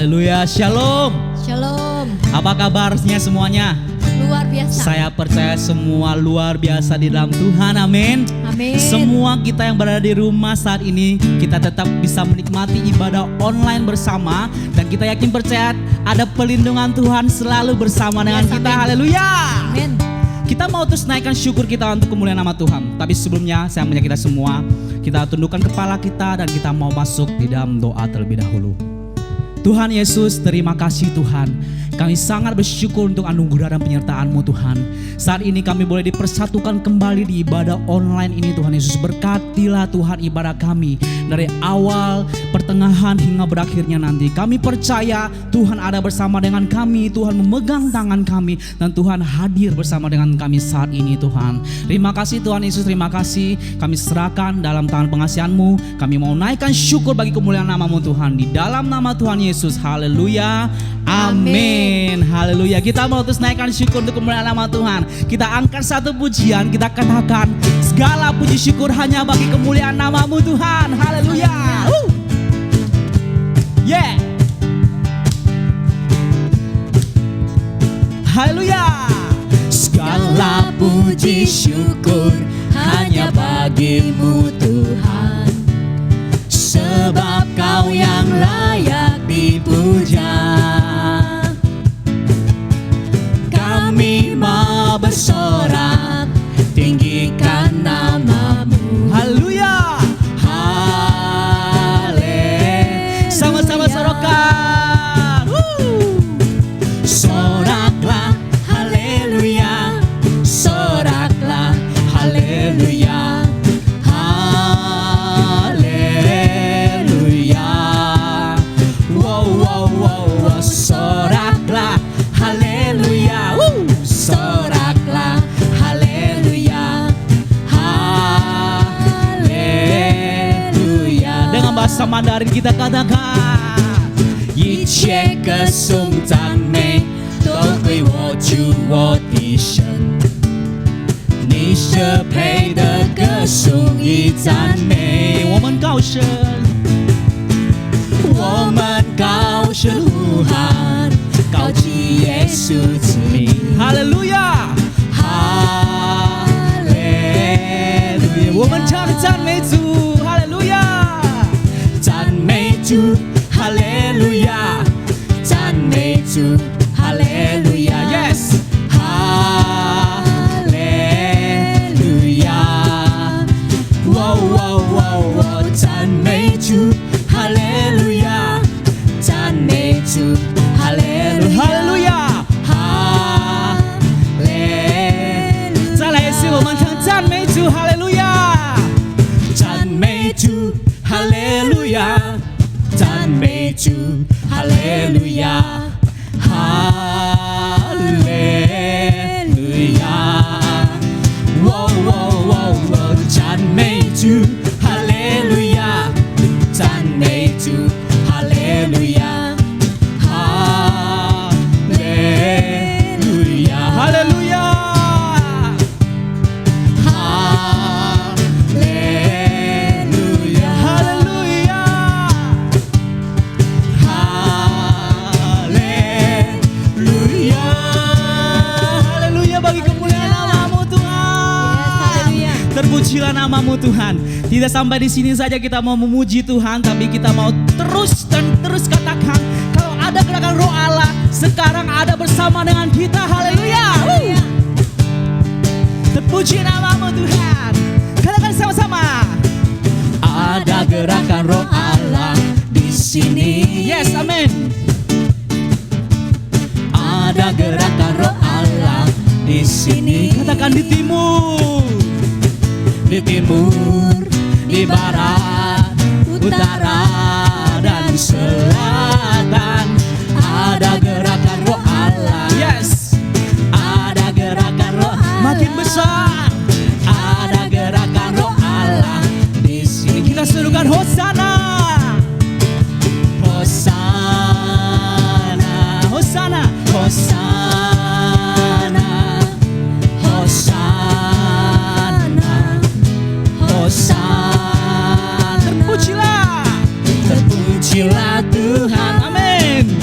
Haleluya, shalom. Shalom. Apa kabarnya semuanya? Luar biasa. Saya percaya semua luar biasa di dalam Tuhan, amin. Amin. Semua kita yang berada di rumah saat ini, kita tetap bisa menikmati ibadah online bersama. Dan kita yakin percaya ada perlindungan Tuhan selalu bersama dengan Yes, kita, amin. haleluya. Amin. Kita mau terus naikkan syukur kita untuk kemuliaan nama Tuhan. Tapi sebelumnya saya mengajak kita semua, kita tundukkan kepala kita dan kita mau masuk di dalam doa terlebih dahulu. Tuhan Yesus, terima kasih Tuhan. Kami sangat bersyukur untuk anugerah dan penyertaan-Mu Tuhan. Saat ini kami boleh dipersatukan kembali di ibadah online ini Tuhan Yesus. Berkatilah Tuhan ibadah kami dari awal, pertengahan hingga berakhirnya nanti. Kami percaya Tuhan ada bersama dengan kami. Tuhan memegang tangan kami dan Tuhan hadir bersama dengan kami saat ini Tuhan. Terima kasih Tuhan Yesus, terima kasih. Kami serahkan dalam tangan pengasihan-Mu. Kami mau naikkan syukur bagi kemuliaan nama-Mu Tuhan. Di dalam nama Tuhan Yesus, haleluya, amin. Haleluya. Kita mau terus naikkan syukur untuk kemuliaan nama Tuhan. Kita angkat satu pujian, kita katakan segala puji syukur hanya bagi kemuliaan nama-Mu Tuhan. Haleluya. Yeah. Haleluya. Segala puji syukur hanya bagi-Mu Tuhan, sebab Kau yang layak dipuja. Kami mau bersorak, tinggikan nama-Mu. Haleluya. Sama-sama sorakan. Soraklah, haleluya. Soraklah, haleluya. Haleluya. Wow, wow, wow, wow. Soraklah, haleluya. Soraklah, haleluya. Haleluya. Dengan bahasa Mandarin kita katakan, 一切歌颂赞美都归我主我的神，你是配的歌颂与赞美。我们高声，我们高声呼喊，高举耶稣之名。哈利路亚，哈利路亚。我们唱赞美主，哈利路亚，赞美主，哈利路亚，赞美主，哈利路亚 ，Yes， 哈利路亚，哇哇哇哇，赞美主，哈利路亚，赞美主，哈利路亚，哈利路亚。再来一次，我们唱赞美主，哈利路亚，赞美主，哈利路亚，赞美主，哈利路亚，哈利路亚，哇哇哇哇，赞美主，哈利路亚，赞美主，哈利路亚，哈利路亚，哈利路亚，哈利路亚，哈利路亚。Haleluya, haleluya bagi kemuliaan nama-Mu Tuhan. Terpujilah nama-Mu Tuhan. Tidak sampai di sini saja kita mau memuji Tuhan, tapi kita mau terus dan terus katakan kalau ada gerakan Roh Allah sekarang ada bersama dengan kita. Haleluya. Terpuji nama-Mu Tuhan. Katakan sama-sama. Ada gerakan Roh Allah di sini. Yes, amin. Ada gerakan Roh Allah di sini. Katakan di timur, di barat, utara dan selatan. Ada gerakan Roh Allah. Yes. Ada gerakan Roh makin besar. Ada gerakan Roh Allah di sini. Kita serukan Hosana. Hosana, Hosana, Hosana, Hosana, Hosana. Terpujilah, terpujilah Tuhan, amin.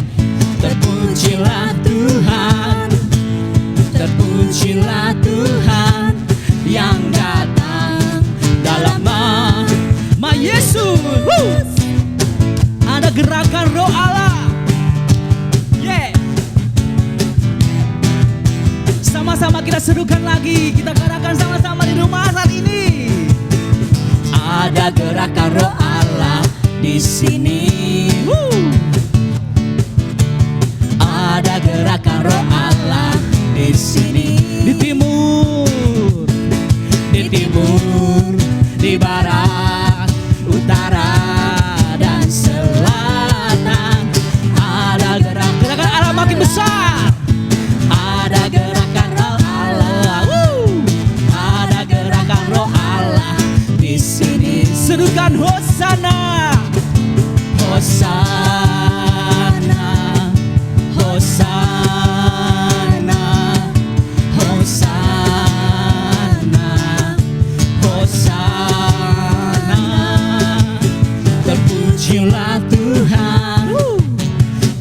Ada gerakan roh Allah. Yeah. Sama-sama kita serukan lagi. Kita katakan sama-sama di rumah saat ini. Ada gerakan roh Allah di sini. Ada gerakan roh Allah di sini. Di timur, di barat, utara, dan selatan. Ada gerakan Allah makin besar. Ada gerakan roh Allah. Ada gerakan roh Allah di sini. Serukan Hosana, Hosana, Hosana, Hosana, Hosana. Terpujilah Tuhan,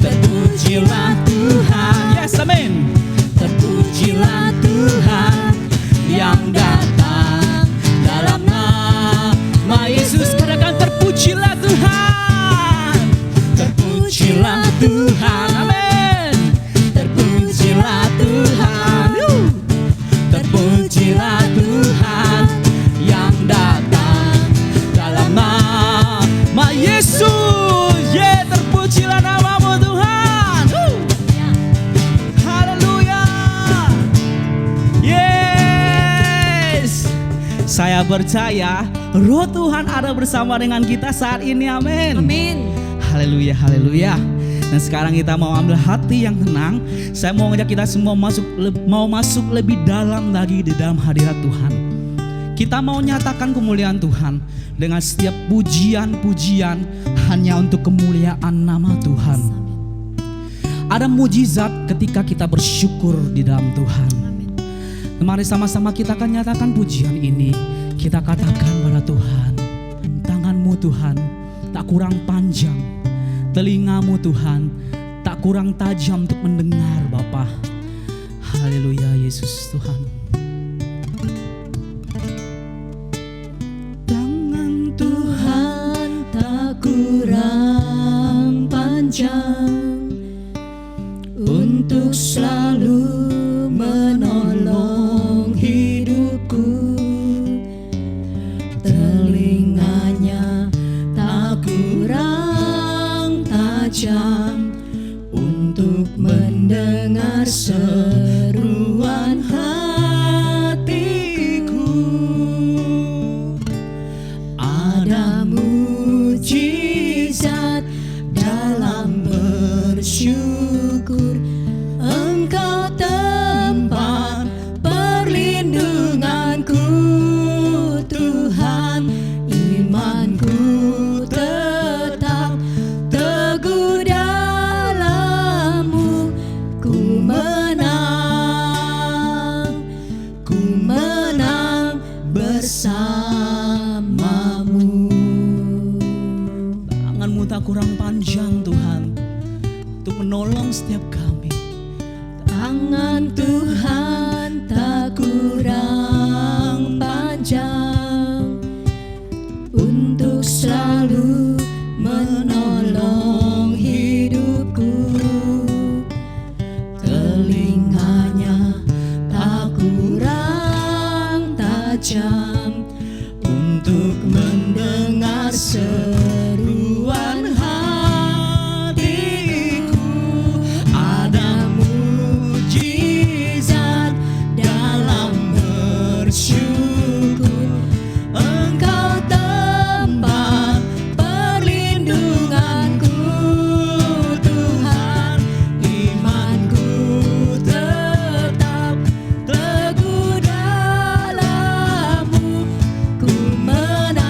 terpujilah Tuhan. Yes, amin. Terpujilah Tuhan yang datang dalam nama Yesus. Katakan terpujilah Tuhan, terpujilah Tuhan, amin. Terpujilah Tuhan, terpujilah Tuhan yang datang dalam nama Yesus. Yeah, terpujilah namamu Tuhan. Haleluya. Yes. Saya percaya roh Tuhan ada bersama dengan kita saat ini, amin. Amin. Haleluya, haleluya. Dan sekarang kita mau ambil hati yang tenang. Saya mau ngajak kita semua masuk lebih dalam lagi di dalam hadirat Tuhan. Kita mau nyatakan kemuliaan Tuhan dengan setiap pujian-pujian hanya untuk kemuliaan nama Tuhan. Ada mujizat ketika kita bersyukur di dalam Tuhan. Mari sama-sama kita akan nyatakan pujian ini. Kita katakan pada Tuhan, tangan-Mu Tuhan tak kurang panjang, telinga-Mu Tuhan tak kurang tajam untuk mendengar Bapa. Haleluya Yesus Tuhan. Tangan Tuhan tak kurang panjang untuk selalu menolong hidupku. Telinganya tak kurang tajam untuk mendengar seruan hatiku. Ada mujizat dalam bersyukur. Engkau tempat perlindunganku Tuhan. Imanku tetap teguh dalam-Mu. Ku menang bersama-Mu. Tangan-Mu tak kurang panjang Tuhan untuk menolong setiap kami. Tangan Tuhan tak kurang panjang untuk selalu menolong hidupku. Telinganya tak kurang tajam untuk mendengar seruan hatiku. Ada mujizat dalam bersyukur. Engkau tempat perlindunganku Tuhan. Imanku tetap teguh dalam-Mu. Ku menang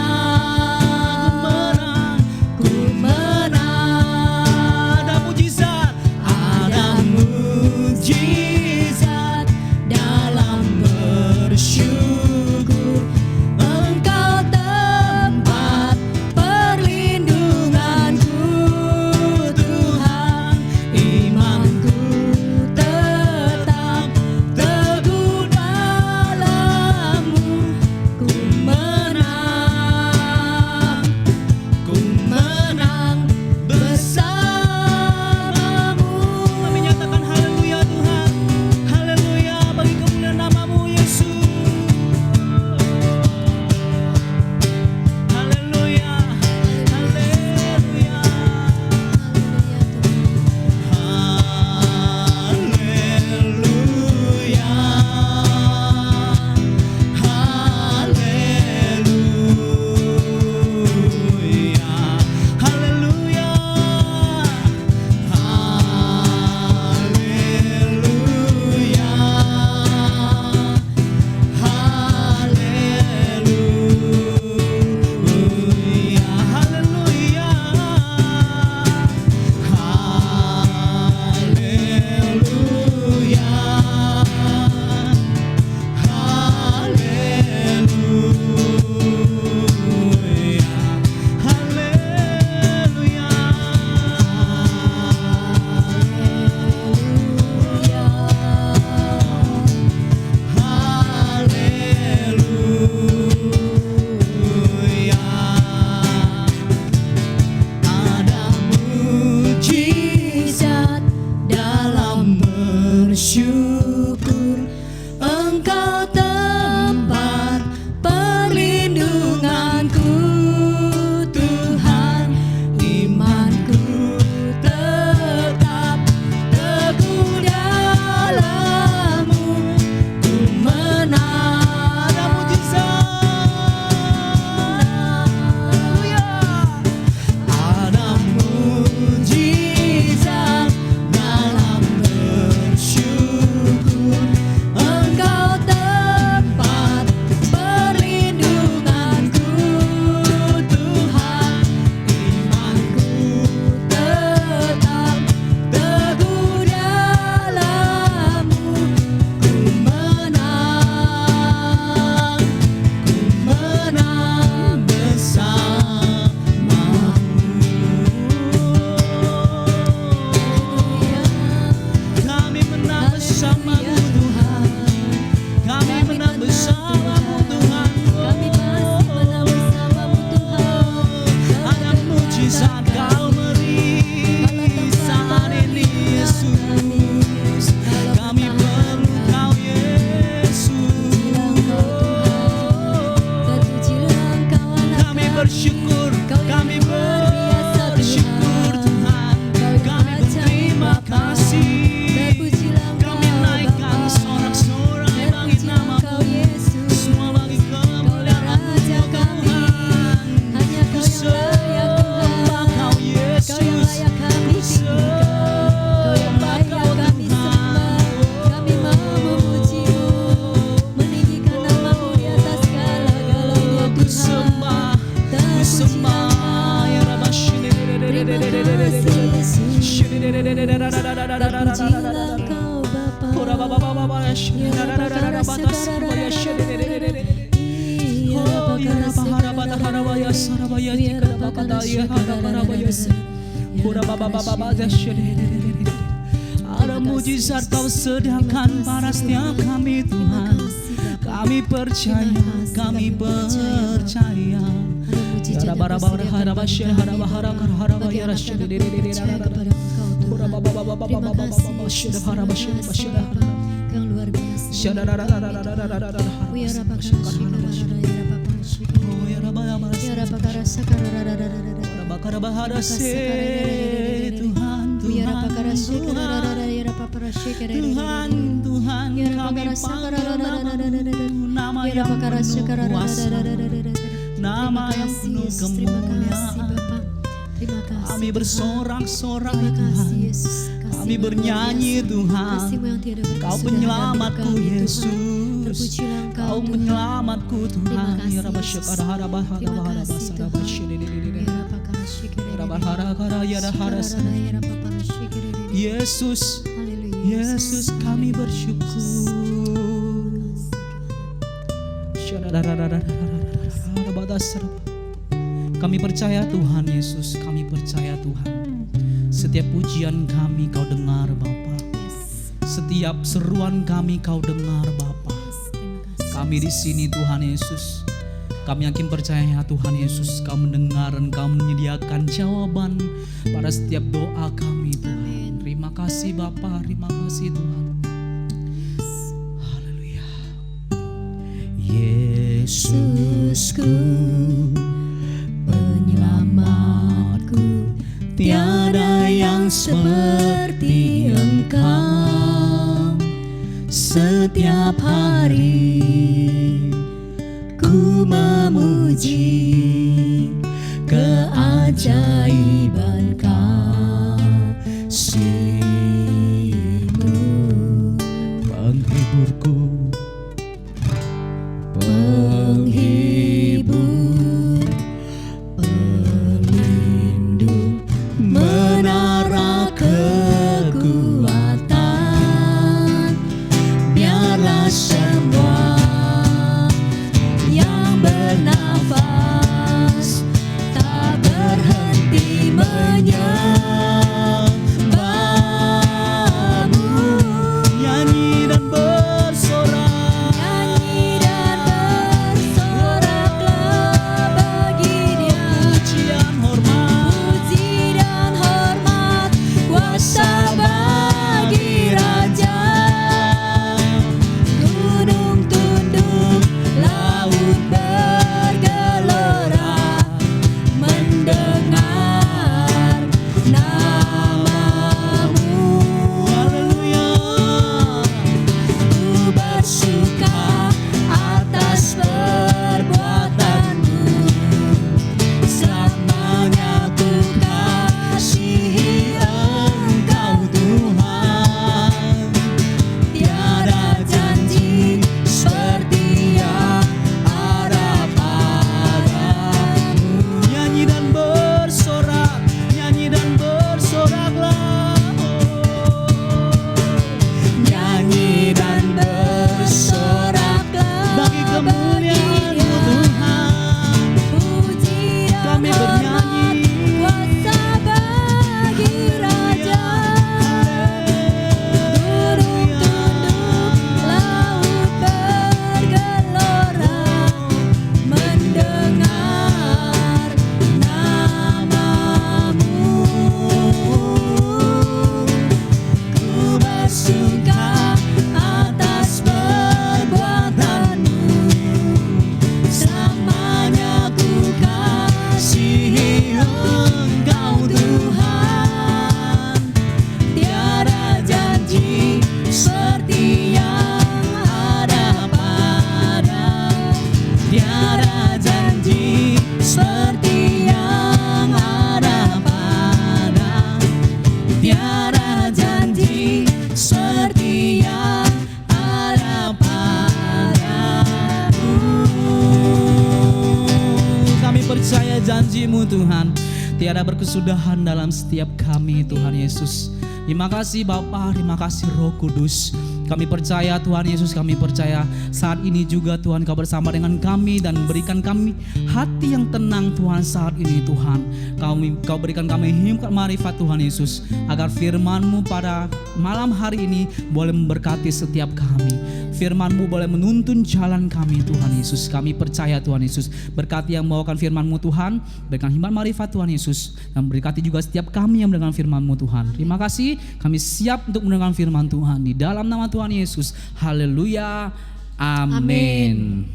bersyukur, kami bersyukur Tuhan. Kami berterima kasih. Kami naikkan sorak-sorai bagi nama-Mu. Semua bagi kemuliaan-Mu Tuhan. Ku sembah Kau Yesus. Ku sembah Kau Tuhan. Kami mau memuji-Mu, meninggikan nama-Mu di atas segala-galanya Ku Tuhan. sembah ya Rabba. Terima kasih Yesus. Terpujilah Kau Bapa. Ada mujizat Kau sediakan pada setiap kami Tuhan. Kami percaya, kami percaya. Terima kasih yang luar biasa. Tuhan, Tuhan, kami panggil nama yang penuh kuasa, nama yang penuh kemuliaan. Kami bersorak-sorak Tuhan, kami bernyanyi Tuhan. Kau penyelamatku Yesus, Kau penyelamatku Tuhan. Yesus, Yesus kami bersyukur. Kami percaya Tuhan Yesus, kami percaya Tuhan. Setiap pujian kami Kau dengar Bapa. Setiap seruan kami Kau dengar Bapa. Kami di sini Tuhan Yesus. Kami yakin percaya ya Tuhan Yesus, Kau mendengar dan Kau menyediakan jawaban pada setiap doa kami Tuhan. Terima kasih Bapa, terima kasih Tuhan. Haleluya. Yesusku, penyelamatku, tiada yang seperti Engkau. Setiap hari ku memuji keajaiban kasih-Mu, penghiburku, penghibur, pelindung, menara kekuatan. Biarlah semua yang bernafas tak berhenti percaya janji-Mu Tuhan, tiada berkesudahan dalam setiap kami Tuhan Yesus. Terima kasih Bapa, terima kasih Roh Kudus. Kami percaya Tuhan Yesus, kami percaya saat ini juga Tuhan Kau bersama dengan kami dan berikan kami hati yang tenang Tuhan saat ini Tuhan. Kau berikan kami hikmat marifat Tuhan Yesus, agar firman-Mu pada malam hari ini boleh memberkati setiap kami. Firman-Mu boleh menuntun jalan kami Tuhan Yesus. Kami percaya Tuhan Yesus, berkati yang membawakan firman-Mu Tuhan, berikan hikmat marifat Tuhan Yesus, dan berkati juga setiap kami yang mendengar firman-Mu Tuhan. Terima kasih, kami siap untuk mendengar firman Tuhan di dalam nama Tuhan Yesus. Haleluya. Amin.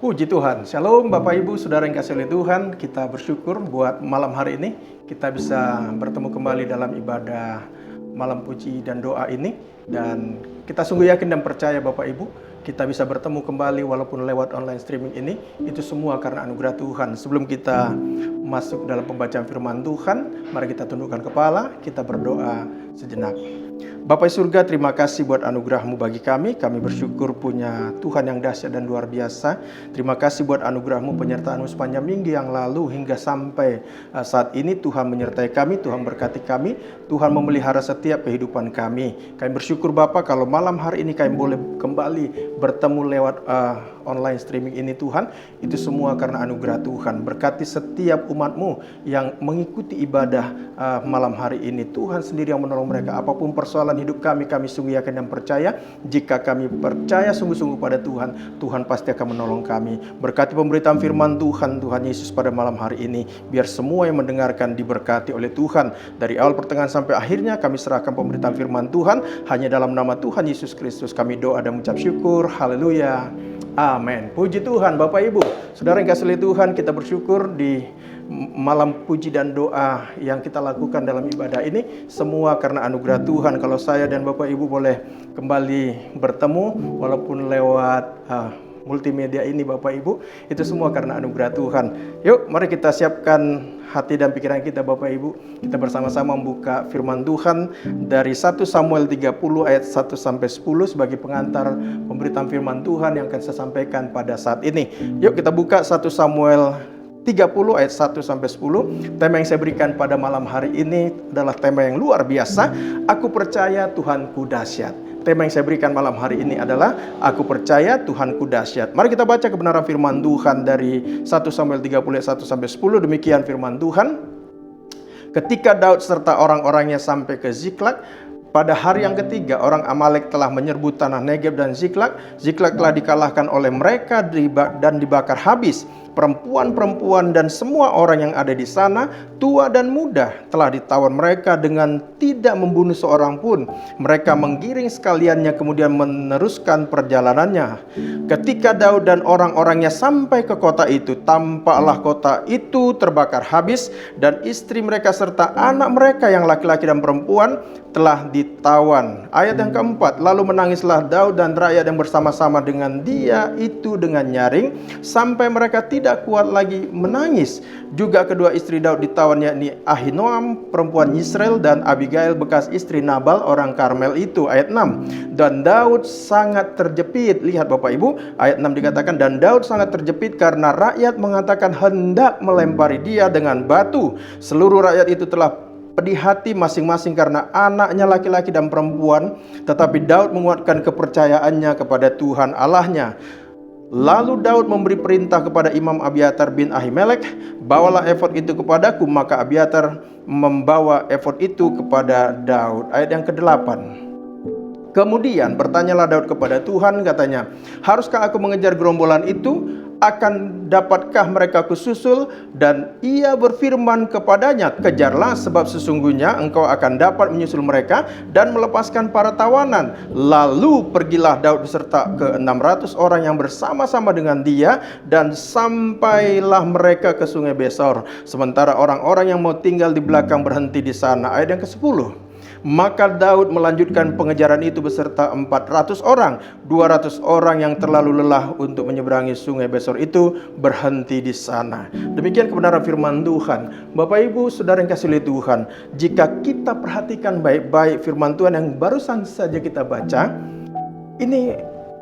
Puji Tuhan. Shalom Bapak Ibu Saudara yang kasih oleh Tuhan. Kita bersyukur buat malam hari ini kita bisa bertemu kembali dalam ibadah malam puji dan doa ini. Dan kita sungguh yakin dan percaya Bapak Ibu, kita bisa bertemu kembali walaupun lewat online streaming ini. Itu semua karena anugerah Tuhan. Sebelum kita masuk dalam pembacaan firman Tuhan, mari kita tundukkan kepala, kita berdoa sejenak. Bapa surga, terima kasih buat anugerah-Mu bagi kami. Kami bersyukur punya Tuhan yang dahsyat dan luar biasa. Terima kasih buat anugerah-Mu, penyertaan-Mu sepanjang minggu yang lalu hingga sampai saat ini. Tuhan menyertai kami, Tuhan berkati kami, Tuhan memelihara setiap kehidupan kami. Kami bersyukur Bapa kalau malam hari ini kami boleh kembali bertemu lewat online streaming ini Tuhan. Itu semua karena anugerah Tuhan. Berkati setiap umat-Mu yang mengikuti ibadah malam hari ini. Tuhan sendiri yang menolong mereka. Apapun persoalan hidup kami, kami sungguh yakin dan percaya. Jika kami percaya sungguh-sungguh pada Tuhan, Tuhan pasti akan menolong kami. Berkati pemberitaan firman Tuhan, Tuhan Yesus pada malam hari ini. Biar semua yang mendengarkan diberkati oleh Tuhan. Dari awal pertengahan sampai akhirnya kami serahkan pemberitaan firman Tuhan. Hanya dalam nama Tuhan Yesus Kristus kami doa dan mengucap syukur. Haleluya. Amin. Puji Tuhan Bapak Ibu. Saudara yang kasih oleh Tuhan, kita bersyukur di malam puji dan doa yang kita lakukan dalam ibadah ini semua karena anugerah Tuhan. Kalau saya dan Bapak Ibu boleh kembali bertemu walaupun lewat multimedia ini Bapak Ibu, itu semua karena anugerah Tuhan. Yuk mari kita siapkan hati dan pikiran kita Bapak Ibu. Kita bersama-sama membuka firman Tuhan dari 1 Samuel 30 ayat 1 sampai 10 sebagai pengantar pemberitaan firman Tuhan yang akan saya sampaikan pada saat ini. Yuk kita buka 1 Samuel 30 ayat 1 sampai 10. Tema yang saya berikan pada malam hari ini adalah tema yang luar biasa. Aku percaya Tuhanku dahsyat. Tema yang saya berikan malam hari ini adalah Aku percaya Tuhanku dahsyat. Mari kita baca kebenaran firman Tuhan dari 1 Samuel 30 ayat 1 sampai 10. Demikian firman Tuhan. Ketika Daud serta orang-orangnya sampai ke Ziklag, pada hari yang ketiga, orang Amalek telah menyerbu tanah Negeb dan Ziklag. Ziklag telah dikalahkan oleh mereka dan dibakar habis. Perempuan-perempuan dan semua orang yang ada di sana, tua dan muda, telah ditawan mereka dengan tidak membunuh seorang pun. Mereka menggiring sekaliannya kemudian meneruskan perjalanannya. Ketika Daud dan orang-orangnya sampai ke kota itu, tampaklah kota itu terbakar habis dan istri mereka serta anak mereka yang laki-laki dan perempuan telah ditawan. Ayat yang keempat, lalu menangislah Daud dan rakyat yang bersama-sama dengan dia itu dengan nyaring sampai mereka tidak kuat lagi menangis. Juga kedua istri Daud ditawan, yakni Ahinoam perempuan Yisrael dan Abigail bekas istri Nabal orang Karmel itu. Ayat 6, dan Daud sangat terjepit. Lihat Bapak Ibu, ayat 6 dikatakan dan Daud sangat terjepit karena rakyat mengatakan hendak melempari dia dengan batu. Seluruh rakyat itu telah pedih hati masing-masing karena anaknya laki-laki dan perempuan, tetapi Daud menguatkan kepercayaannya kepada Tuhan Allahnya. Lalu Daud memberi perintah kepada Imam Abiatar bin Ahimelek, bawalah efod itu kepadaku. Maka Abiatar membawa efod itu kepada Daud. Ayat yang ke-8. Kemudian bertanyalah Daud kepada Tuhan, katanya, haruskah aku mengejar gerombolan itu? Akan dapatkah mereka kususul? Dan ia berfirman kepadanya, kejarlah, sebab sesungguhnya engkau akan dapat menyusul mereka dan melepaskan para tawanan. Lalu pergilah Daud beserta ke 600 orang yang bersama-sama dengan dia, dan sampailah mereka ke sungai Besor. Sementara orang-orang yang mau tinggal di belakang berhenti di sana. Ayat yang ke-10. Maka Daud melanjutkan pengejaran itu beserta 400 orang. 200 orang yang terlalu lelah untuk menyeberangi sungai Besor itu berhenti di sana. Demikian kebenaran firman Tuhan. Bapak Ibu Saudara yang kasih oleh Tuhan, jika kita perhatikan baik-baik firman Tuhan yang barusan saja kita baca, ini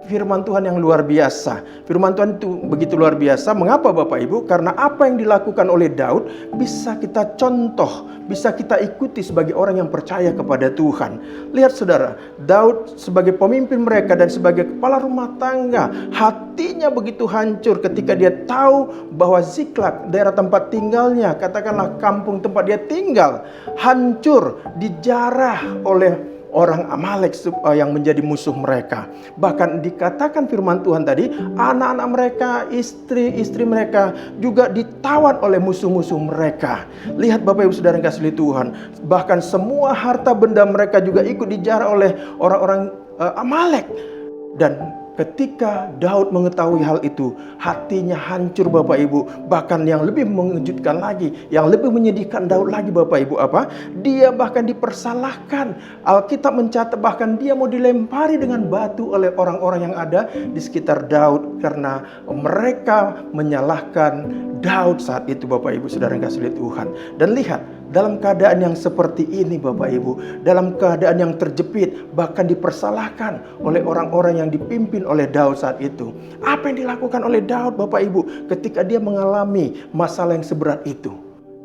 firman Tuhan yang luar biasa. Firman Tuhan itu begitu luar biasa. Mengapa Bapak Ibu? Karena apa yang dilakukan oleh Daud bisa kita contoh, bisa kita ikuti sebagai orang yang percaya kepada Tuhan. Lihat saudara, Daud sebagai pemimpin mereka dan sebagai kepala rumah tangga, hatinya begitu hancur ketika dia tahu bahwa Ziklag, daerah tempat tinggalnya, katakanlah kampung tempat dia tinggal, hancur, dijarah oleh orang Amalek yang menjadi musuh mereka. Bahkan dikatakan firman Tuhan tadi, anak-anak mereka, istri-istri mereka juga ditawan oleh musuh-musuh mereka. Lihat Bapak Ibu Saudara yang kasih Tuhan, bahkan semua harta benda mereka juga ikut dijarah oleh orang-orang Amalek. Dan ketika Daud mengetahui hal itu, hatinya hancur Bapak Ibu. Bahkan yang lebih mengejutkan lagi, yang lebih menyedihkan Daud lagi Bapak Ibu apa? Dia bahkan dipersalahkan. Alkitab mencatat bahkan dia mau dilempari dengan batu oleh orang-orang yang ada di sekitar Daud. Karena mereka menyalahkan Daud saat itu Bapak Ibu Saudara yang kasih Tuhan. Dan lihat, dalam keadaan yang seperti ini Bapak Ibu, dalam keadaan yang terjepit, bahkan dipersalahkan oleh orang-orang yang dipimpin oleh Daud saat itu. Apa yang dilakukan oleh Daud Bapak Ibu ketika dia mengalami masalah yang seberat itu?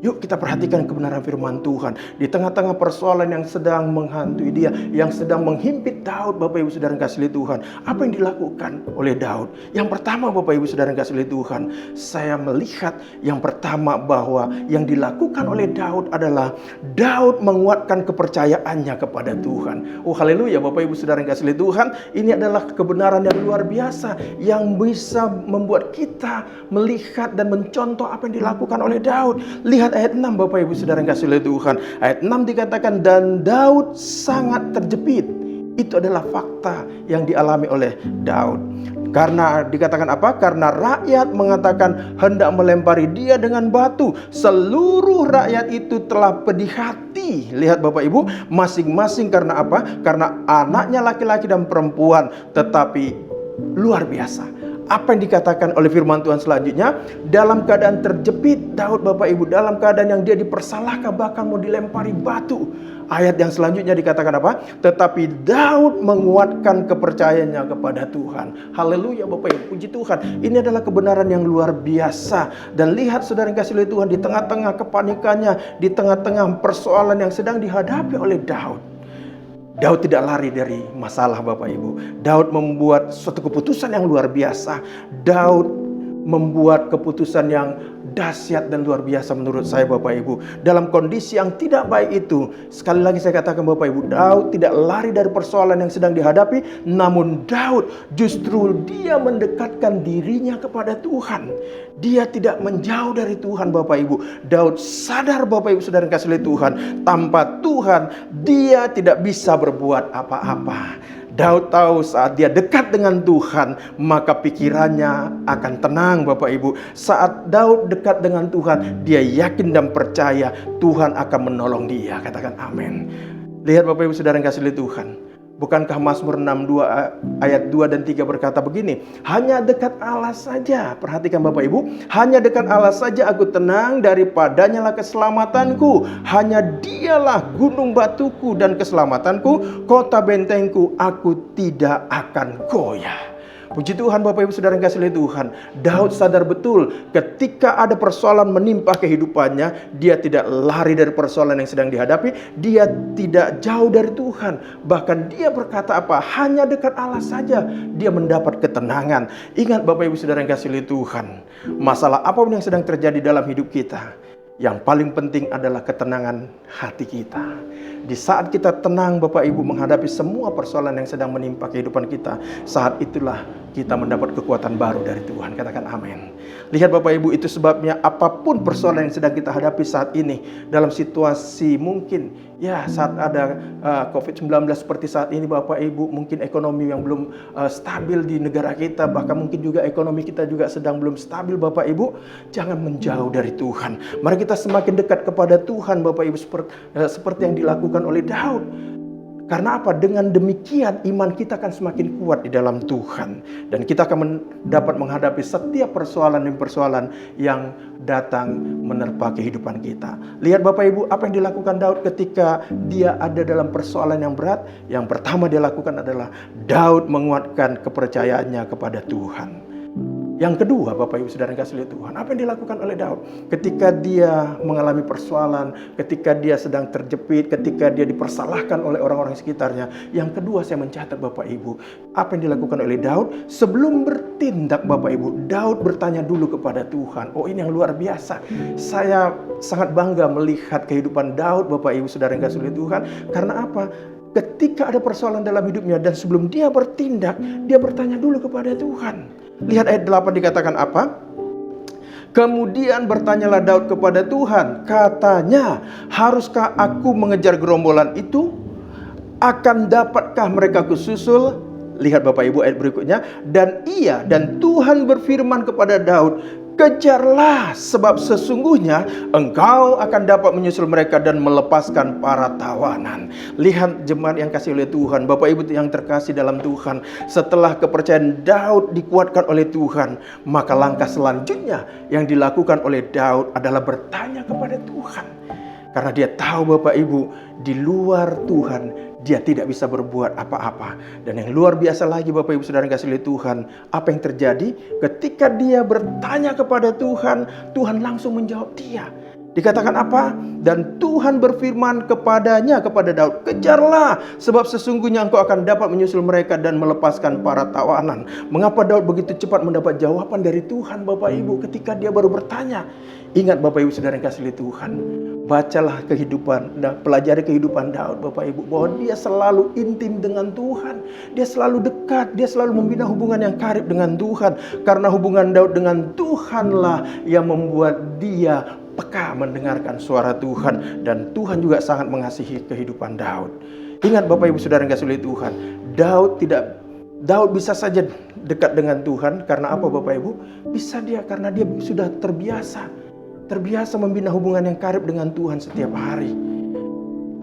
Yuk kita perhatikan kebenaran firman Tuhan. Di tengah-tengah persoalan yang sedang menghantui dia, yang sedang menghimpit Daud Bapak Ibu Saudara yang kasih Tuhan, apa yang dilakukan oleh Daud? Yang pertama Bapak Ibu Saudara yang kasih Tuhan, saya melihat yang pertama bahwa yang dilakukan oleh Daud adalah Daud menguatkan kepercayaannya kepada Tuhan. Oh haleluya Bapak Ibu Saudara yang kasih Tuhan, ini adalah kebenaran yang luar biasa yang bisa membuat kita melihat dan mencontoh apa yang dilakukan oleh Daud. Lihat ayat 6 Bapak Ibu Saudara yang kasih oleh Tuhan. Ayat 6 dikatakan, dan Daud sangat terjepit. Itu adalah fakta yang dialami oleh Daud. Karena dikatakan apa? Karena rakyat mengatakan hendak melempari dia dengan batu. Seluruh rakyat itu telah pedih hati. Lihat Bapak Ibu, masing-masing karena apa? Karena anaknya laki-laki dan perempuan. Tetapi luar biasa, apa yang dikatakan oleh firman Tuhan selanjutnya, dalam keadaan terjepit Daud Bapak Ibu, dalam keadaan yang dia dipersalahkan, bahkan mau dilempari batu. Ayat yang selanjutnya dikatakan apa? Tetapi Daud menguatkan kepercayaannya kepada Tuhan. Haleluya Bapak Ibu, puji Tuhan. Ini adalah kebenaran yang luar biasa. Dan lihat saudara yang kasih oleh Tuhan, di tengah-tengah kepanikannya, di tengah-tengah persoalan yang sedang dihadapi oleh Daud, Daud tidak lari dari masalah Bapak Ibu. Daud membuat suatu keputusan yang luar biasa. Daud membuat keputusan yang dahsyat dan luar biasa menurut saya Bapak Ibu. Dalam kondisi yang tidak baik itu, sekali lagi saya katakan Bapak Ibu, Daud tidak lari dari persoalan yang sedang dihadapi. Namun Daud justru dia mendekatkan dirinya kepada Tuhan. Dia tidak menjauh dari Tuhan Bapak Ibu. Daud sadar Bapak Ibu Saudara yang kasih oleh Tuhan, tanpa Tuhan dia tidak bisa berbuat apa-apa. Daud tahu saat dia dekat dengan Tuhan, maka pikirannya akan tenang Bapak Ibu. Saat Daud dekat dengan Tuhan, dia yakin dan percaya Tuhan akan menolong dia. Katakan amin. Lihat Bapak Ibu Saudara yang kasih oleh Tuhan. Bukankah Mazmur 62 ayat 2 dan 3 berkata begini, hanya dekat Allah saja, perhatikan Bapak Ibu, hanya dekat Allah saja aku tenang, daripadanya lah keselamatanku, hanya dialah gunung batuku dan keselamatanku, kota bentengku, aku tidak akan goyah. Puji Tuhan Bapak Ibu Saudara yang kasih oleh Tuhan. Daud sadar betul ketika ada persoalan menimpa kehidupannya, dia tidak lari dari persoalan yang sedang dihadapi. Dia tidak jauh dari Tuhan. Bahkan dia berkata apa? Hanya dekat Allah saja dia mendapat ketenangan. Ingat Bapak Ibu Saudara yang kasih oleh Tuhan, masalah apapun yang sedang terjadi dalam hidup kita, yang paling penting adalah ketenangan hati kita. Di saat kita tenang Bapak Ibu menghadapi semua persoalan yang sedang menimpa kehidupan kita, saat itulah kita mendapat kekuatan baru dari Tuhan. Katakan amin. Lihat Bapak Ibu, itu sebabnya apapun persoalan yang sedang kita hadapi saat ini, dalam situasi mungkin ya saat ada COVID-19 seperti saat ini Bapak Ibu, mungkin ekonomi yang belum stabil di negara kita, bahkan mungkin juga ekonomi kita juga sedang belum stabil Bapak Ibu, jangan menjauh dari Tuhan. Mari kita semakin dekat kepada Tuhan Bapak Ibu, seperti yang dilakukan oleh Daud. Karena apa? Dengan demikian iman kita akan semakin kuat di dalam Tuhan. Dan kita akan dapat menghadapi setiap persoalan demi persoalan yang datang menerpa kehidupan kita. Lihat Bapak Ibu, apa yang dilakukan Daud ketika dia ada dalam persoalan yang berat. Yang pertama dia lakukan adalah Daud menguatkan kepercayaannya kepada Tuhan. Yang kedua, Bapak Ibu Saudara yang kasih oleh Tuhan, apa yang dilakukan oleh Daud ketika dia mengalami persoalan, ketika dia sedang terjepit, ketika dia dipersalahkan oleh orang-orang sekitarnya. Yang kedua, saya mencatat Bapak Ibu, apa yang dilakukan oleh Daud sebelum bertindak. Bapak Ibu, Daud bertanya dulu kepada Tuhan. Oh, ini yang luar biasa. Saya sangat bangga melihat kehidupan Daud, Bapak Ibu Saudara yang kasih oleh Tuhan. Karena apa? Ketika ada persoalan dalam hidupnya dan sebelum dia bertindak, dia bertanya dulu kepada Tuhan. Lihat ayat 8 dikatakan apa? Kemudian bertanyalah Daud kepada Tuhan, katanya, haruskah aku mengejar gerombolan itu? Akan dapatkah mereka kususul? Lihat Bapak Ibu ayat berikutnya. Dan Tuhan berfirman kepada Daud, kejarlah, sebab sesungguhnya engkau akan dapat menyusul mereka dan melepaskan para tawanan. Lihat jemaat yang kasih oleh Tuhan, Bapak Ibu yang terkasih dalam Tuhan. Setelah kepercayaan Daud dikuatkan oleh Tuhan, maka langkah selanjutnya yang dilakukan oleh Daud adalah bertanya kepada Tuhan. Karena dia tahu Bapak Ibu, di luar Tuhan dia tidak bisa berbuat apa-apa. Dan yang luar biasa lagi Bapak Ibu Saudara yang kasih oleh Tuhan, apa yang terjadi ketika dia bertanya kepada Tuhan, Tuhan langsung menjawab dia. Dikatakan apa? Dan Tuhan berfirman kepadanya, kepada Daud, kejarlah, sebab sesungguhnya engkau akan dapat menyusul mereka dan melepaskan para tawanan. Mengapa Daud begitu cepat mendapat jawaban dari Tuhan Bapak Ibu ketika dia baru bertanya? Ingat Bapak Ibu Saudara yang kasih oleh Tuhan, bacalah kehidupan, pelajari kehidupan Daud Bapak Ibu, bahwa dia selalu intim dengan Tuhan. Dia selalu dekat, dia selalu membina hubungan yang karib dengan Tuhan. Karena hubungan Daud dengan Tuhanlah yang membuat dia peka mendengarkan suara Tuhan. Dan Tuhan juga sangat mengasihi kehidupan Daud. Ingat Bapak Ibu Saudara yang kasih oleh Tuhan, Daud bisa saja dekat dengan Tuhan. Karena apa Bapak Ibu? Bisa dia karena dia sudah terbiasa membina hubungan yang karib dengan Tuhan setiap hari.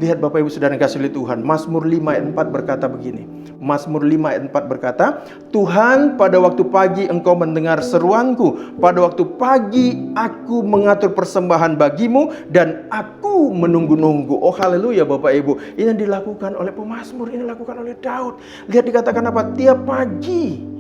Lihat Bapak Ibu Saudara yang kasih oleh Tuhan, Mazmur 5 ayat 4 berkata begini. Mazmur 5 ayat 4 berkata, Tuhan, pada waktu pagi engkau mendengar seruanku, pada waktu pagi aku mengatur persembahan bagimu dan aku menunggu-nunggu. Oh haleluya Bapak Ibu, ini yang dilakukan oleh pemazmur, ini dilakukan oleh Daud. Lihat dikatakan apa? Tiap pagi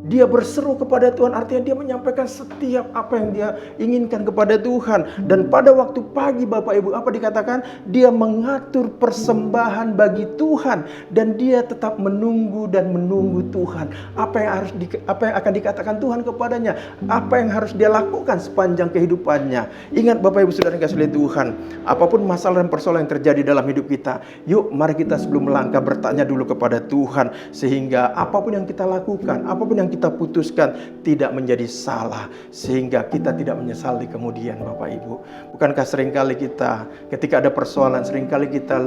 dia berseru kepada Tuhan, artinya dia menyampaikan setiap apa yang dia inginkan kepada Tuhan. Dan pada waktu pagi Bapak Ibu, apa dikatakan? Dia mengatur persembahan bagi Tuhan. Dan dia tetap menunggu dan menunggu Tuhan. Apa yang akan dikatakan Tuhan kepadanya? Apa yang harus dia lakukan sepanjang kehidupannya? Ingat Bapak Ibu Saudara yang kasih oleh Tuhan, apapun masalah dan persoalan yang terjadi dalam hidup kita, yuk mari kita sebelum melangkah bertanya dulu kepada Tuhan. Sehingga apapun yang kita lakukan, apapun yang kita putuskan tidak menjadi salah, sehingga kita tidak menyesal di kemudian Bapak Ibu. Bukankah seringkali kita ketika ada persoalan, seringkali kita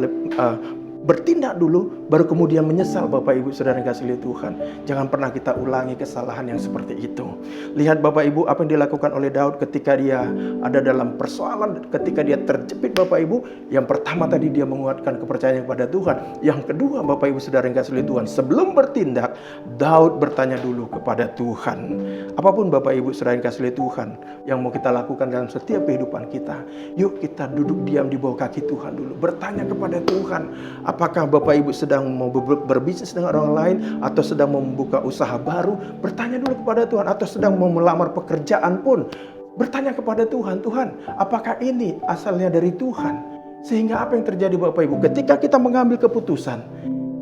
bertindak dulu baru kemudian menyesal Bapak Ibu Saudara yang kasih oleh Tuhan. Jangan pernah kita ulangi kesalahan yang seperti itu. Lihat Bapak Ibu apa yang dilakukan oleh Daud ketika dia ada dalam persoalan, ketika dia terjepit Bapak Ibu. Yang pertama tadi dia menguatkan kepercayaan kepada Tuhan. Yang kedua Bapak Ibu Saudara yang kasih oleh Tuhan, sebelum bertindak Daud bertanya dulu kepada Tuhan. Apapun Bapak Ibu Saudara yang kasih oleh Tuhan yang mau kita lakukan dalam setiap kehidupan kita, yuk kita duduk diam di bawah kaki Tuhan dulu, bertanya kepada Tuhan. Apakah Bapak Ibu sedang mau berbisnis dengan orang lain, atau sedang membuka usaha baru? Bertanya dulu kepada Tuhan. Atau sedang mau melamar pekerjaan pun, bertanya kepada Tuhan. Tuhan, apakah ini asalnya dari Tuhan? Sehingga apa yang terjadi Bapak Ibu? Ketika kita mengambil keputusan,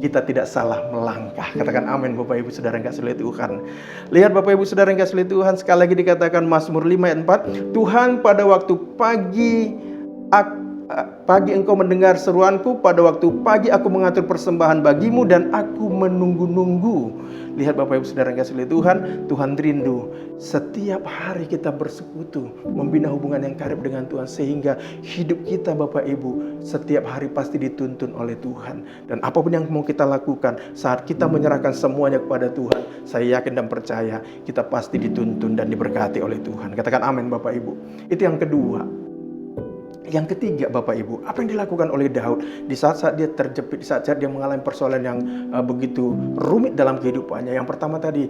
kita tidak salah melangkah. Katakan amin Bapak Ibu Saudara yang kasih oleh Tuhan. Lihat Bapak Ibu Saudara yang kasih oleh Tuhan, sekali lagi dikatakan Mazmur 5 ayat 4, Tuhan, pada waktu pagi engkau mendengar seruanku, pada waktu pagi aku mengatur persembahan bagimu dan aku menunggu-nunggu. Lihat Bapak Ibu Saudara yang kasih oleh Tuhan, Tuhan rindu setiap hari kita bersekutu, membina hubungan yang karib dengan Tuhan, sehingga hidup kita Bapak Ibu setiap hari pasti dituntun oleh Tuhan. Dan apapun yang mau kita lakukan, saat kita menyerahkan semuanya kepada Tuhan, saya yakin dan percaya kita pasti dituntun dan diberkati oleh Tuhan. Katakan amin Bapak Ibu. Itu yang kedua. Yang ketiga Bapak Ibu, apa yang dilakukan oleh Daud di saat-saat dia terjepit, di saat-saat dia mengalami persoalan yang begitu rumit dalam kehidupannya. Yang pertama tadi,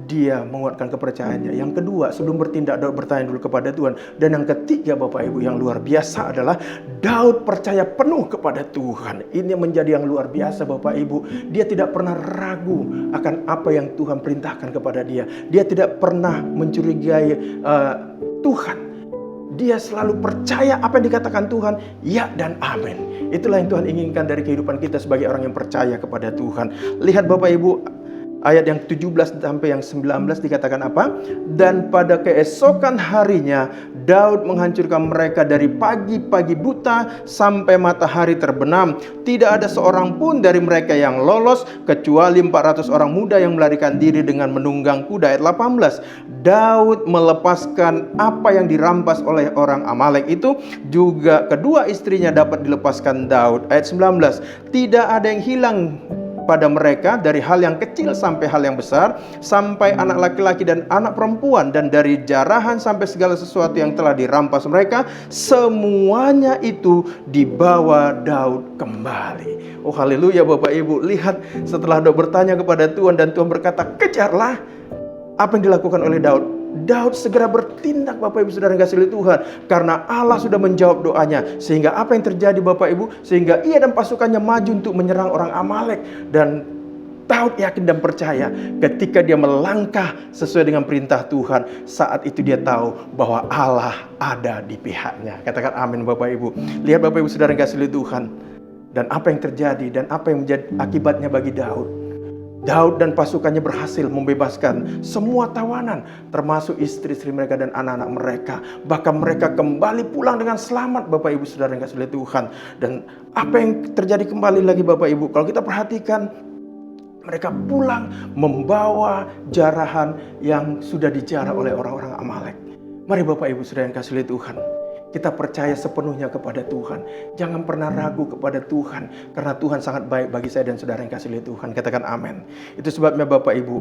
dia menguatkan kepercayaannya. Yang kedua, sebelum bertindak Daud bertanya dulu kepada Tuhan. Dan yang ketiga Bapak Ibu, yang luar biasa adalah Daud percaya penuh kepada Tuhan. Ini menjadi yang luar biasa Bapak Ibu. Dia tidak pernah ragu akan apa yang Tuhan perintahkan kepada dia. Dia tidak pernah mencurigai Tuhan. Dia selalu percaya apa yang dikatakan Tuhan, ya dan amin. Itulah yang Tuhan inginkan dari kehidupan kita sebagai orang yang percaya kepada Tuhan. Lihat Bapak Ibu, ayat yang 17 sampai yang 19 dikatakan apa? Dan pada keesokan harinya Daud menghancurkan mereka dari pagi-pagi buta sampai matahari terbenam. Tidak ada seorang pun dari mereka yang lolos kecuali 400 orang muda yang melarikan diri dengan menunggang kuda. Ayat 18. Daud melepaskan apa yang dirampas oleh orang Amalek itu, juga kedua istrinya dapat dilepaskan Daud. Ayat 19. Tidak ada yang hilang pada mereka, dari hal yang kecil sampai hal yang besar, sampai anak laki-laki dan anak perempuan, dan dari jarahan sampai segala sesuatu yang telah dirampas mereka, semuanya itu dibawa Daud kembali. Oh haleluya Bapak Ibu. Lihat, setelah Daud bertanya kepada Tuhan dan Tuhan berkata, kejarlah. Apa yang dilakukan oleh Daud? Daud segera bertindak Bapak Ibu Saudara yang kasih oleh Tuhan, karena Allah sudah menjawab doanya. Sehingga apa yang terjadi Bapak Ibu? Sehingga ia dan pasukannya maju untuk menyerang orang Amalek. Dan Daud yakin dan percaya ketika dia melangkah sesuai dengan perintah Tuhan, saat itu dia tahu bahwa Allah ada di pihaknya. Katakan amin Bapak Ibu. Lihat Bapak Ibu Saudara yang kasih oleh Tuhan, dan apa yang terjadi dan apa yang menjadi akibatnya bagi Daud. Daud dan pasukannya berhasil membebaskan semua tawanan, termasuk istri-istri mereka dan anak-anak mereka. Bahkan mereka kembali pulang dengan selamat Bapak Ibu Saudara yang kasih oleh Tuhan. Dan apa yang terjadi kembali lagi Bapak Ibu, kalau kita perhatikan, mereka pulang membawa jarahan yang sudah dijarah oleh orang-orang Amalek. Mari Bapak Ibu Saudara yang kasih oleh Tuhan, kita percaya sepenuhnya kepada Tuhan. Jangan pernah ragu kepada Tuhan, karena Tuhan sangat baik bagi saya dan saudara yang kasih oleh Tuhan. Katakan amin. Itu sebabnya Bapak Ibu,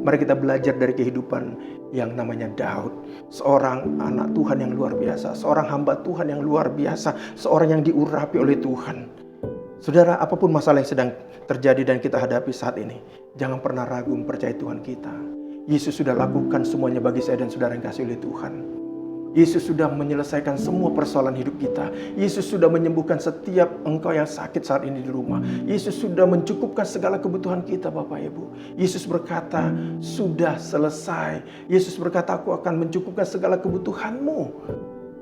mari kita belajar dari kehidupan yang namanya Daud. Seorang anak Tuhan yang luar biasa, seorang hamba Tuhan yang luar biasa, seorang yang diurapi oleh Tuhan. Saudara, apapun masalah yang sedang terjadi dan kita hadapi saat ini, jangan pernah ragu mempercayai Tuhan kita. Yesus sudah lakukan semuanya bagi saya dan saudara yang kasih oleh Tuhan. Yesus sudah menyelesaikan semua persoalan hidup kita. Yesus sudah menyembuhkan setiap engkau yang sakit saat ini di rumah. Yesus sudah mencukupkan segala kebutuhan kita Bapak Ibu. Yesus berkata, sudah selesai. Yesus berkata, aku akan mencukupkan segala kebutuhanmu.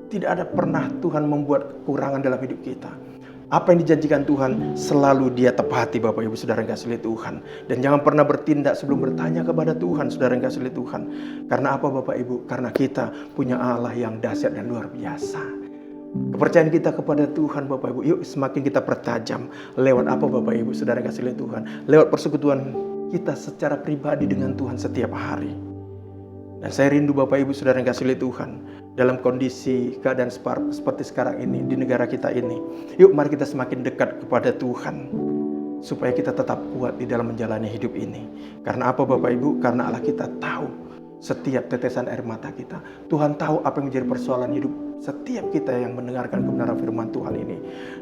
Tidak ada pernah Tuhan membuat kekurangan dalam hidup kita. Apa yang dijanjikan Tuhan selalu Dia tepati Bapak Ibu Saudara yang kasih oleh Tuhan. Dan jangan pernah bertindak sebelum bertanya kepada Tuhan Saudara yang kasih oleh Tuhan. Karena apa Bapak Ibu? Karena kita punya Allah yang dahsyat dan luar biasa. Kepercayaan kita kepada Tuhan Bapak Ibu, yuk semakin kita pertajam. Lewat apa Bapak Ibu Saudara yang kasih oleh Tuhan? Lewat persekutuan kita secara pribadi dengan Tuhan setiap hari. Dan saya rindu Bapak Ibu Saudara yang kasih oleh Tuhan, dalam kondisi keadaan seperti sekarang ini di negara kita ini, yuk mari kita semakin dekat kepada Tuhan, supaya kita tetap kuat di dalam menjalani hidup ini. Karena apa Bapak Ibu? Karena Allah kita tahu setiap tetesan air mata kita. Tuhan tahu apa yang menjadi persoalan hidup setiap kita yang mendengarkan kebenaran firman Tuhan ini.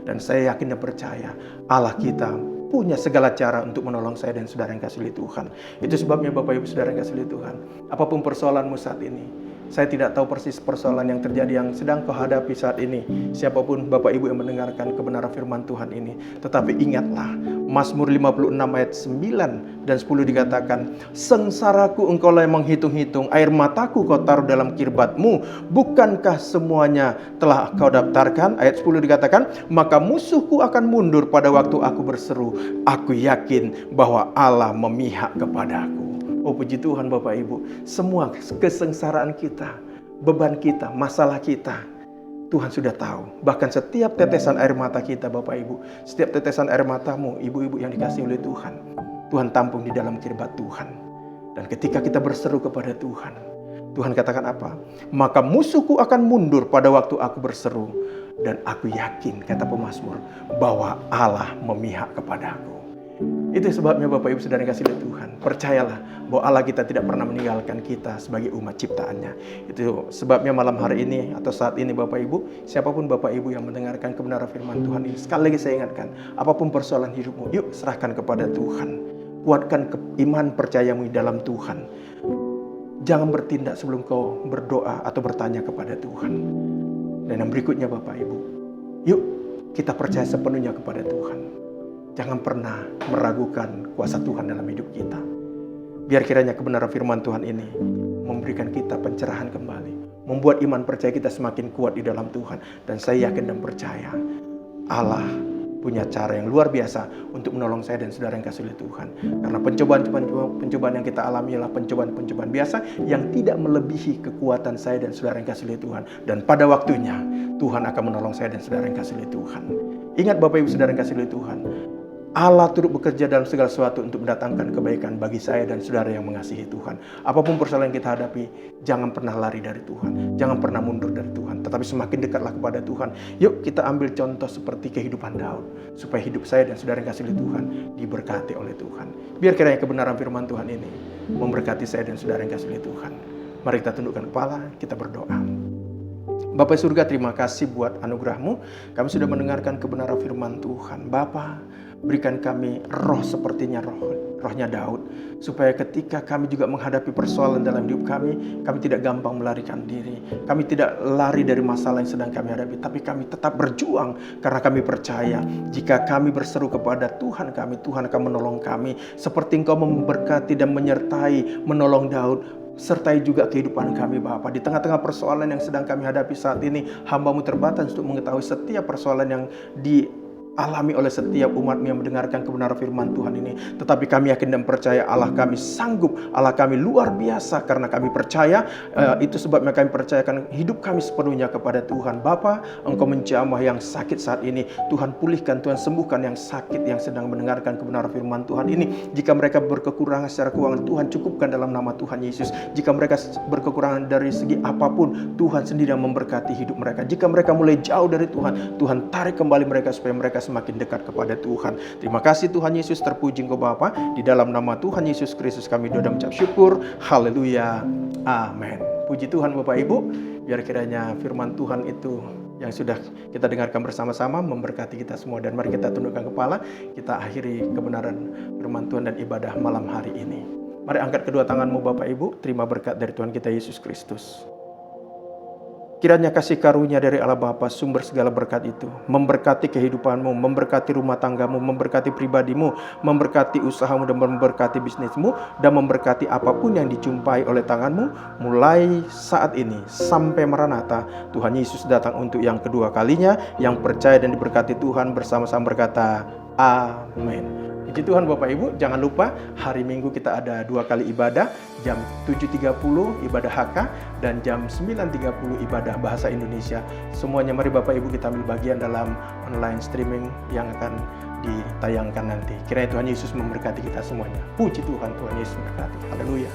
Dan saya yakin dan percaya Allah kita punya segala cara untuk menolong saya dan saudara yang kasih oleh Tuhan. Itu sebabnya Bapak Ibu Saudara yang kasih oleh Tuhan, apapun persoalanmu saat ini, saya tidak tahu persis persoalan yang terjadi yang sedang kau hadapi saat ini. Siapapun Bapak Ibu yang mendengarkan kebenaran firman Tuhan ini, tetapi ingatlah Mazmur 56 ayat 9 dan 10 dikatakan, sengsaraku engkaulah yang menghitung-hitung, air mataku kau taruh dalam kirbatmu, bukankah semuanya telah kau daftarkan? Ayat 10 dikatakan, maka musuhku akan mundur pada waktu aku berseru, aku yakin bahwa Allah memihak kepadaku. Oh puji Tuhan Bapak Ibu, semua kesengsaraan kita, beban kita, masalah kita, Tuhan sudah tahu. Bahkan setiap tetesan air mata kita Bapak Ibu, setiap tetesan air matamu ibu-ibu yang dikasihi oleh Tuhan, Tuhan tampung di dalam kirbat Tuhan. Dan ketika kita berseru kepada Tuhan, Tuhan katakan apa? Maka musuhku akan mundur pada waktu aku berseru, dan aku yakin, kata pemazmur, bahwa Allah memihak kepadaku. Itu sebabnya Bapak Ibu Saudara yang kasih oleh Tuhan, percayalah bahwa Allah kita tidak pernah meninggalkan kita sebagai umat ciptaannya. Itu sebabnya malam hari ini atau saat ini Bapak Ibu, siapapun Bapak Ibu yang mendengarkan kebenaran firman Tuhan ini, sekali lagi saya ingatkan, apapun persoalan hidupmu, yuk serahkan kepada Tuhan. Kuatkan iman percayamu di dalam Tuhan. Jangan bertindak sebelum kau berdoa atau bertanya kepada Tuhan. Dan yang berikutnya Bapak Ibu, yuk kita percaya sepenuhnya kepada Tuhan. Jangan pernah meragukan kuasa Tuhan dalam hidup kita. Biar kiranya kebenaran firman Tuhan ini memberikan kita pencerahan kembali, membuat iman percaya kita semakin kuat di dalam Tuhan. Dan saya yakin dan percaya Allah punya cara yang luar biasa untuk menolong saya dan saudara yang kasih oleh Tuhan. Karena pencobaan yang kita alami adalah pencobaan biasa yang tidak melebihi kekuatan saya dan saudara yang kasih oleh Tuhan. Dan pada waktunya Tuhan akan menolong saya dan saudara yang kasih oleh Tuhan. Ingat Bapak Ibu Saudara yang kasih oleh Tuhan, Allah turut bekerja dalam segala sesuatu untuk mendatangkan kebaikan bagi saya dan saudara yang mengasihi Tuhan. Apapun persoalan yang kita hadapi, jangan pernah lari dari Tuhan. Jangan pernah mundur dari Tuhan. Tetapi semakin dekatlah kepada Tuhan. Yuk kita ambil contoh seperti kehidupan Daud. Supaya hidup saya dan saudara yang kasih oleh Tuhan diberkati oleh Tuhan. Biar kiranya kebenaran firman Tuhan ini memberkati saya dan saudara yang kasih oleh Tuhan. Mari kita tundukkan kepala, kita berdoa. Bapak surga, terima kasih buat anugerah-Mu. Kami sudah mendengarkan kebenaran firman Tuhan. Bapa, berikan kami roh sepertinya rohnya Daud, supaya ketika kami juga menghadapi persoalan dalam hidup kami tidak gampang melarikan diri. Kami tidak lari dari masalah yang sedang kami hadapi, tapi kami tetap berjuang karena kami percaya jika kami berseru kepada Tuhan kami, Tuhan akan menolong kami. Seperti Engkau memberkati dan menyertai, menolong Daud, sertai juga kehidupan kami Bapa. Di tengah-tengah persoalan yang sedang kami hadapi saat ini, hamba-Mu terbatas untuk mengetahui setiap persoalan yang dialami oleh setiap umat-Mu yang mendengarkan kebenaran firman Tuhan ini. Tetapi kami yakin dan percaya Allah kami sanggup, Allah kami luar biasa, karena kami percaya. Itu sebabnya kami percayakan hidup kami sepenuhnya kepada Tuhan. Bapa, Engkau menjamah yang sakit saat ini, Tuhan pulihkan, Tuhan sembuhkan yang sakit yang sedang mendengarkan kebenaran firman Tuhan ini. Jika mereka berkekurangan secara keuangan, Tuhan cukupkan dalam nama Tuhan Yesus. Jika mereka berkekurangan dari segi apapun, Tuhan sendiri yang memberkati hidup mereka. Jika mereka mulai jauh dari Tuhan, Tuhan tarik kembali mereka supaya mereka semakin dekat kepada Tuhan. Terima kasih Tuhan Yesus, terpuji Engkau Bapa. Di dalam nama Tuhan Yesus Kristus kami doa dan mengucap syukur. Haleluya. Amin. Puji Tuhan Bapak Ibu. Biar kiranya firman Tuhan itu yang sudah kita dengarkan bersama-sama memberkati kita semua. Dan mari kita tundukkan kepala, kita akhiri kebenaran firman Tuhan dan ibadah malam hari ini. Mari angkat kedua tanganmu Bapak Ibu, terima berkat dari Tuhan kita Yesus Kristus. Kiranya kasih karunia dari Allah Bapa, sumber segala berkat itu, memberkati kehidupanmu, memberkati rumah tanggamu, memberkati pribadimu, memberkati usahamu dan memberkati bisnismu, dan memberkati apapun yang dijumpai oleh tanganmu, mulai saat ini sampai Maranatha. Tuhan Yesus datang untuk yang kedua kalinya. Yang percaya dan diberkati Tuhan bersama-sama berkata, amin. Puji Tuhan Bapak Ibu, jangan lupa hari Minggu kita ada 2 kali ibadah, jam 7.30 ibadah HK dan jam 9.30 ibadah bahasa Indonesia. Semuanya mari Bapak Ibu kita ambil bagian dalam online streaming yang akan ditayangkan nanti. Kiranya Tuhan Yesus memberkati kita semuanya. Puji Tuhan, Tuhan Yesus memberkati. Haleluya.